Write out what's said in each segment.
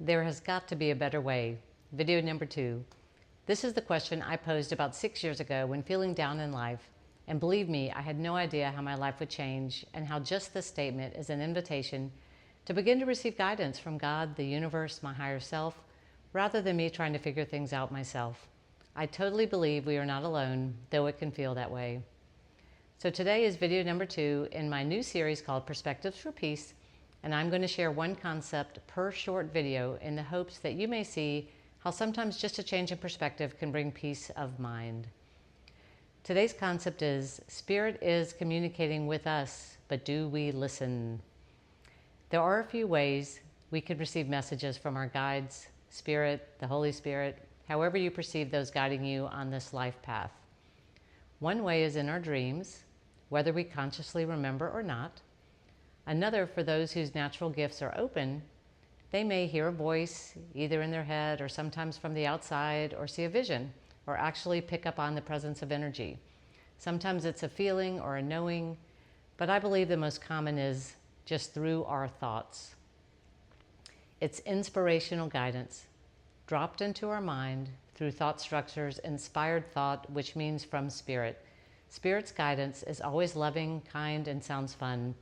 There has got to be a better way. Video number 2. This is the question I posed about 6 years ago when feeling down in life. And believe me, I had no idea how my life would change and how just this statement is an invitation to begin to receive guidance from God, the universe, my higher self, rather than me trying to figure things out myself. I totally believe we are not alone, though it can feel that way. So today is video number 2 in my new series called Perspectives for Peace, and I'm going to share one concept per short video in the hopes that you may see how sometimes just a change in perspective can bring peace of mind. Today's concept is, Spirit is communicating with us, but do we listen? There are a few ways we could receive messages from our guides, Spirit, the Holy Spirit, however you perceive those guiding you on this life path. One way is in our dreams, whether we consciously remember or not. Another, for those whose natural gifts are open, they may hear a voice either in their head or sometimes from the outside, or see a vision, or actually pick up on the presence of energy. Sometimes it's a feeling or a knowing, but I believe the most common is just through our thoughts. It's inspirational guidance, dropped into our mind through thought structures, inspired thought, which means from Spirit. Spirit's guidance is always loving, kind, and sounds fun.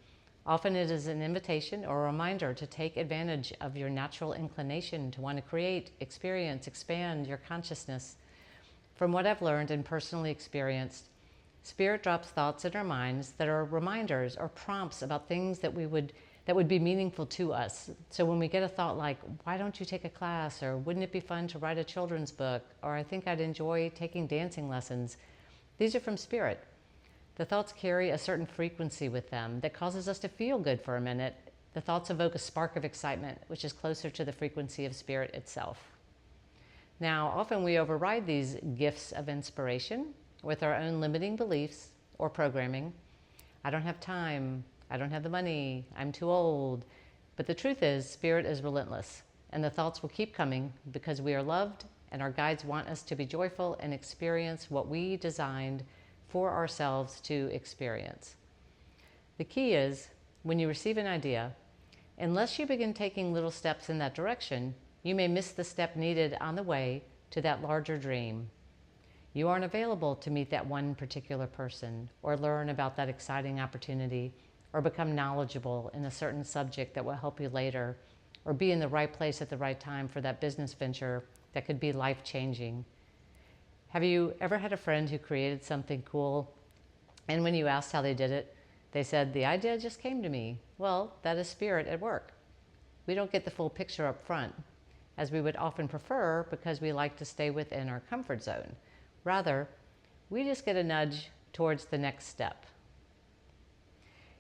Often it is an invitation or a reminder to take advantage of your natural inclination to want to create, experience, expand your consciousness. From what I've learned and personally experienced, Spirit drops thoughts in our minds that are reminders or prompts about things that would be meaningful to us. So when we get a thought like, why don't you take a class? Or wouldn't it be fun to write a children's book? Or I think I'd enjoy taking dancing lessons. These are from Spirit. The thoughts carry a certain frequency with them that causes us to feel good for a minute. The thoughts evoke a spark of excitement, which is closer to the frequency of Spirit itself. Now, often we override these gifts of inspiration with our own limiting beliefs or programming. I don't have time. I don't have the money. I'm too old. But the truth is, Spirit is relentless, and the thoughts will keep coming because we are loved, and our guides want us to be joyful and experience what we designed for ourselves to experience. The key is, when you receive an idea, unless you begin taking little steps in that direction, you may miss the step needed on the way to that larger dream. You aren't available to meet that one particular person, or learn about that exciting opportunity, or become knowledgeable in a certain subject that will help you later, or be in the right place at the right time for that business venture that could be life-changing. Have you ever had a friend who created something cool, and when you asked how they did it, they said, the idea just came to me? Well, that is Spirit at work. We don't get the full picture up front, as we would often prefer because we like to stay within our comfort zone. Rather, we just get a nudge towards the next step.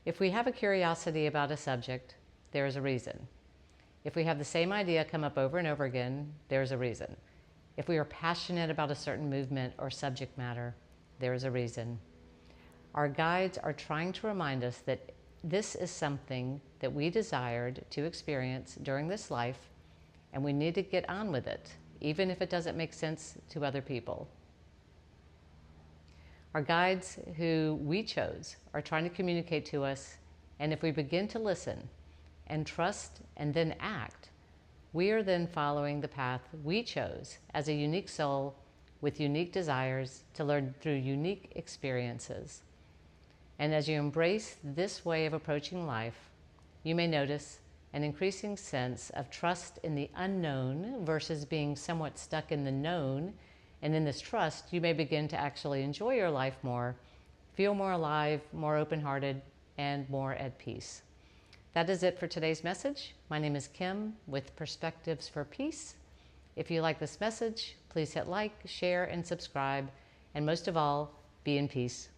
If we have a curiosity about a subject, there is a reason. If we have the same idea come up over and over again, there is a reason. If we are passionate about a certain movement or subject matter, there is a reason. Our guides are trying to remind us that this is something that we desired to experience during this life, and we need to get on with it, even if it doesn't make sense to other people. Our guides who we chose are trying to communicate to us, and if we begin to listen and trust and then act, we are then following the path we chose as a unique soul with unique desires to learn through unique experiences. And as you embrace this way of approaching life, you may notice an increasing sense of trust in the unknown versus being somewhat stuck in the known. And in this trust, you may begin to actually enjoy your life more, feel more alive, more open-hearted, and more at peace. That is it for today's message. My name is Kim with Perspectives for Peace. If you like this message, please hit like, share, and subscribe. And most of all, be in peace.